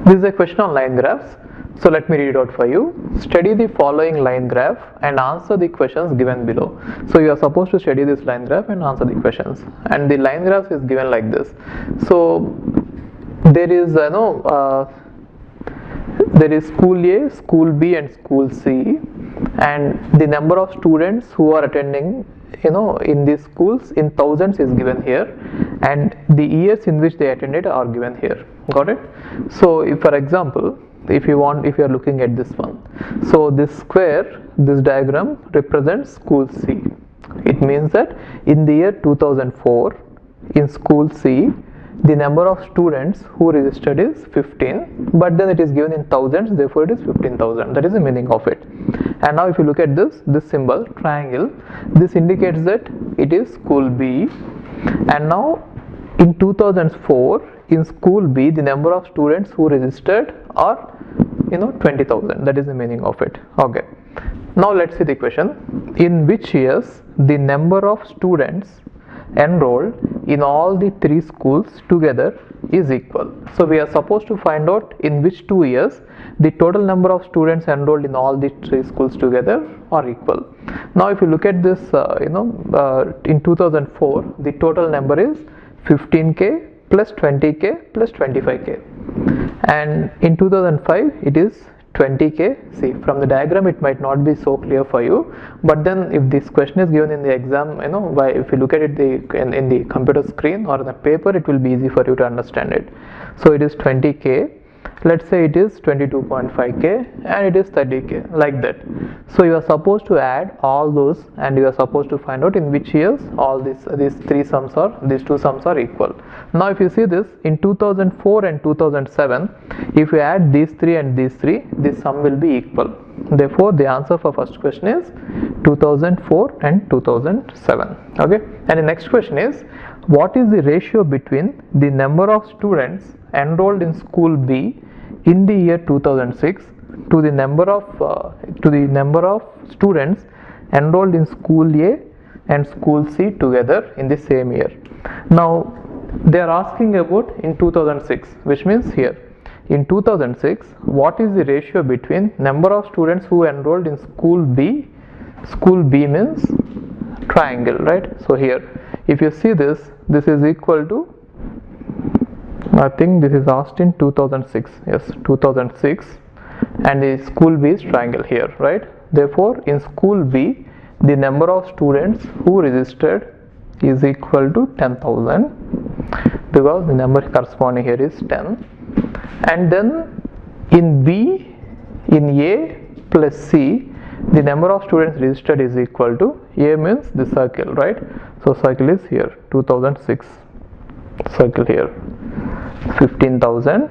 This is a question on line graphs. So let me read it out for you. Study the following line graph and answer the questions given below. So you are supposed to study this line graph and answer the questions. And the line graph is given like this. So there is there is school A, school B, and school C, and the number of students who are attending in these schools in thousands is given here, and the years in which they attended are given here. Got it? So if, for example, if you are looking at this one, so this square, this diagram represents school C. It means that in the year 2004 in school C, the number of students who registered is 15, but then it is given in thousands, therefore it is 15,000. That is the meaning of it. And now if you look at this symbol, triangle, this indicates that it is school B. And now in 2004 in school B, the number of students who registered are 20,000. That is the meaning of it. Okay. Now let's see the question. In which years the number of students enrolled in all the three schools together is equal? So we are supposed to find out in which 2 years the total number of students enrolled in all the three schools together are equal. Now if you look at this, in 2004 the total number is 15k plus 20k plus 25k, and in 2005 it is 20k. See, from the diagram it might not be so clear for you, but then if this question is given in the exam, if you look at it in the computer screen or in the paper, it will be easy for you to understand it. So it is 20k, let's say it is 22.5k, and it is 30k, like that. So you are supposed to add all those, and you are supposed to find out in which years all these two sums are equal. Now if you see this, in 2004 and 2007, if you add these three and these three, this sum will be equal. Therefore the answer for first question is 2004 and 2007. Okay. And the next question is, what is the ratio between the number of students enrolled in school B in the year 2006 to the number of students enrolled in school A and school C together in the same year? Now they are asking about in 2006, which means here in 2006 what is the ratio between number of students who enrolled in school B means triangle, right? So here if you see this is equal to, I think this is asked in 2006, yes, 2006, and the school B is triangle here, right? Therefore in school B the number of students who registered is equal to 10,000, because the number corresponding here is 10. And then in B, in A plus C, the number of students registered is equal to, A means the circle, right? So circle is here, 2006, circle here, 15,000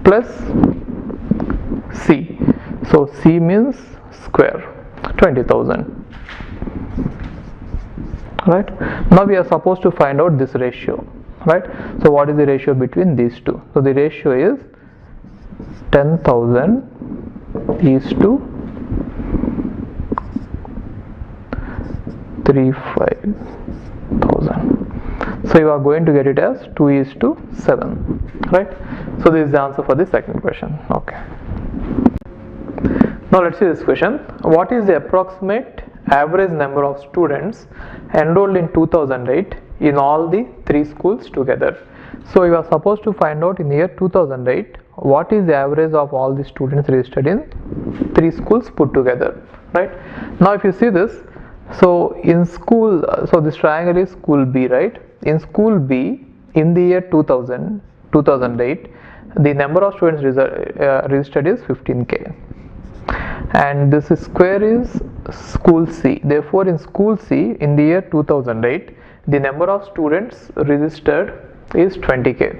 plus C. So C means square, 20,000. Right? Now we are supposed to find out this ratio, right? So what is the ratio between these two? So the ratio is 10,000 is to 35,000. So you are going to get it as 2 is to 7, right? So this is the answer for the second question. Okay. Now let's see this question. What is the approximate average number of students enrolled in 2008 in all the three schools together? So you are supposed to find out in the year 2008 what is the average of all the students registered in three schools put together, right? Now if you see this, so in school, so this triangle is school B, right? In school B in the year 2008 the number of students registered is 15k, and this square is school C. Therefore in school C in the year 2008 the number of students registered is 20k,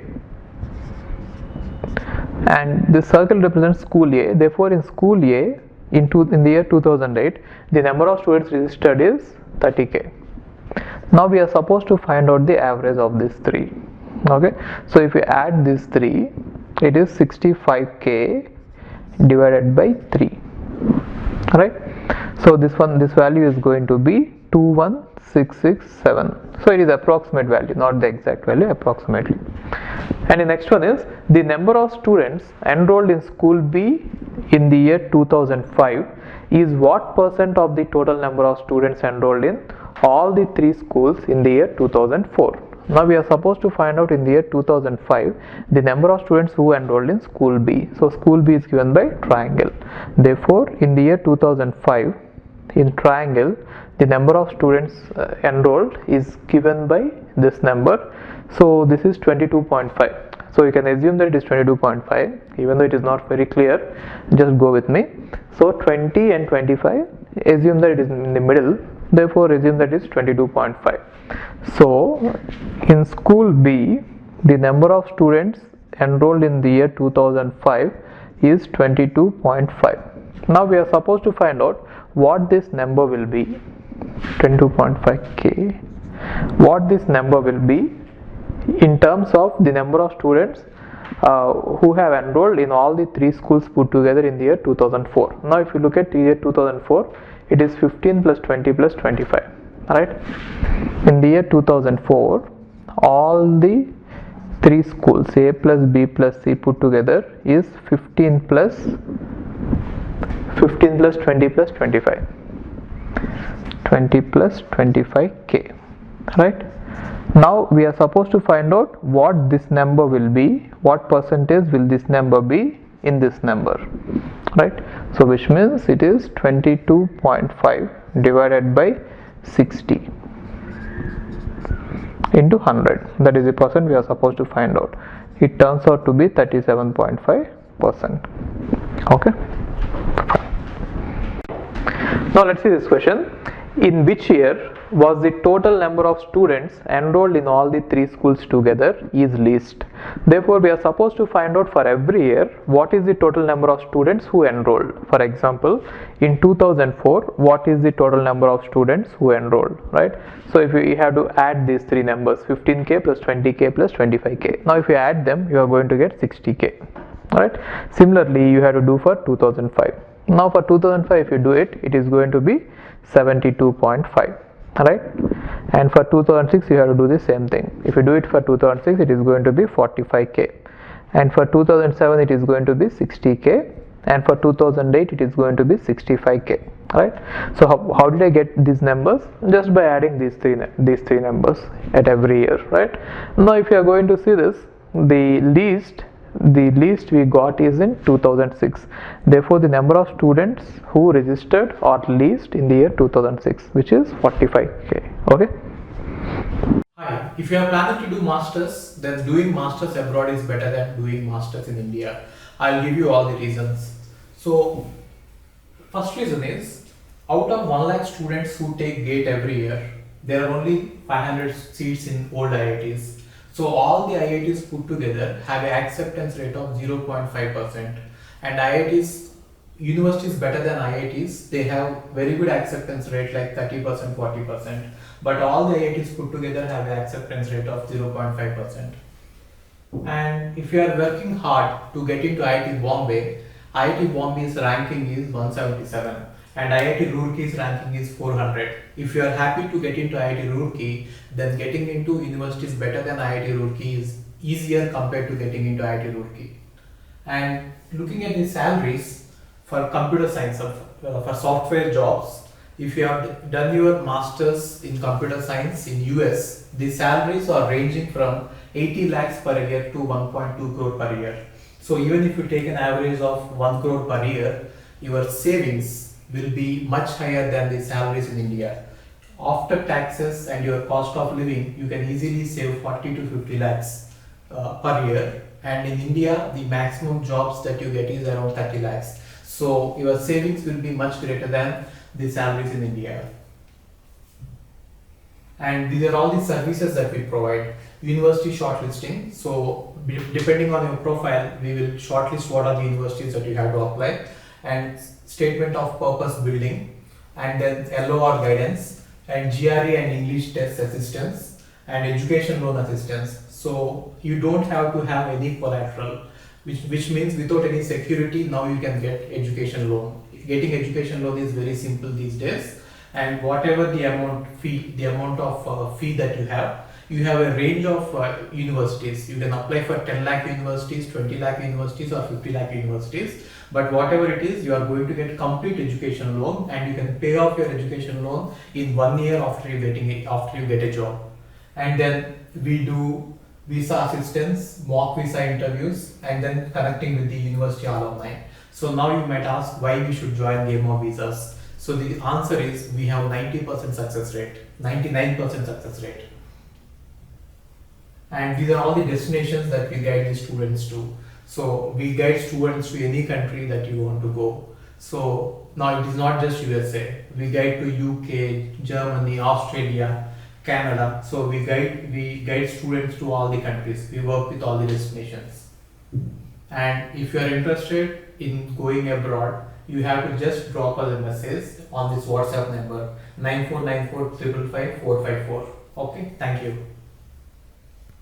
and this circle represents school A. Therefore in school A in the year 2008 the number of students registered is 30k. Now we are supposed to find out the average of these three. Okay, so if we add these three, it is 65k divided by 3, right? So this value is going to be 21667. So it is approximate value, not the exact value, approximately. And the next one is the number of students enrolled in school B in the year 2005 is what percent of the total number of students enrolled in all the three schools in the year 2004. Now we are supposed to find out in the year 2005 the number of students who enrolled in school B. So school B is given by triangle. Therefore in the year 2005 in triangle the number of students enrolled is given by this number. So this is 22.5. So you can assume that it is 22.5, even though it is not very clear, just go with me. So 20 and 25, assume that it is in the middle, therefore assume that it is 22.5. So in school B, the number of students enrolled in the year 2005 is 22.5. Now we are supposed to find out what this number will be, 22.5k, what this number will be in terms of the number of students who have enrolled in all the three schools put together in the year 2004. Now if you look at the year 2004, it is 15 plus 20 plus 25, right? In the year 2004, all the three schools A plus B plus C put together is 15 plus 20 plus 25, 20 plus 25k, right? Now we are supposed to find out what this number will be, what percentage will this number be in this number, right? So which means it is 22.5 divided by 60 into 100, that is the percent we are supposed to find out. It turns out to be 37.5%. okay. Now let's see this question. In which year was the total number of students enrolled in all the three schools together is least? Therefore we are supposed to find out for every year what is the total number of students who enrolled. For example, in 2004, what is the total number of students who enrolled, right? So if we have to add these three numbers, 15k plus 20k plus 25k. Now if you add them, you are going to get 60k, right? Similarly you have to do for 2005. Now for 2005, if you do it, it is going to be 72.5, right? And for 2006 you have to do the same thing. If you do it for 2006, it is going to be 45k, and for 2007 it is going to be 60k, and for 2008 it is going to be 65k, right? So how did I get these numbers? Just by adding these three numbers at every year, right? Now if you are going to see this, the least we got is in 2006. Therefore the number of students who registered are least in the year 2006, which is 45k. okay. Hi, if you are planning to do masters, then doing masters abroad is better than doing masters in India. I'll give you all the reasons. So first reason is, out of 1 lakh students who take GATE every year, there are only 500 seats in old IITs. So all the IITs put together have an acceptance rate of 0.5%, and IITs, universities better than IITs, they have very good acceptance rate like 30%, 40%, but all the IITs put together have an acceptance rate of 0.5%. And if you are working hard to get into IIT Bombay's ranking is 177. And IIT Roorkee's ranking is 400. If you are happy to get into IIT Roorkee, then getting into universities better than IIT Roorkee is easier compared to getting into IIT Roorkee. And looking at the salaries for computer science, for software jobs, if you have done your masters in computer science in US, the salaries are ranging from 80 lakhs per year to 1.2 crore per year. So even if you take an average of 1 crore per year, your savings will be much higher than the salaries in India. After taxes and your cost of living, you can easily save 40 to 50 lakhs per year. And in India, the maximum jobs that you get is around 30 lakhs. So your savings will be much greater than the salaries in India. And these are all the services that we provide. University shortlisting. So depending on your profile, we will shortlist what are the universities that you have to apply, and statement of purpose building, and then LOR guidance, and GRE and English test assistance, and education loan assistance. So you don't have to have any collateral, which means without any security, now you can get education loan. Getting education loan is very simple these days, and whatever the amount of fee that you have a range of universities. You can apply for 10 lakh universities, 20 lakh universities, or 50 lakh universities. But whatever it is, you are going to get complete education loan, and you can pay off your education loan in 1 year after you get a job. And then we do visa assistance, mock visa interviews, and then connecting with the university alumni. So now you might ask why we should join Game of Visas. So the answer is we have 90% success rate, 99% success rate. And these are all the destinations that we guide the students to. So we guide students to any country that you want to go. So now it is not just USA. We guide to UK, Germany, Australia, Canada. So we guide students to all the countries. We work with all the destinations. And if you are interested in going abroad, you have to just drop us a message on this WhatsApp number 9494 555 454. Okay, thank you.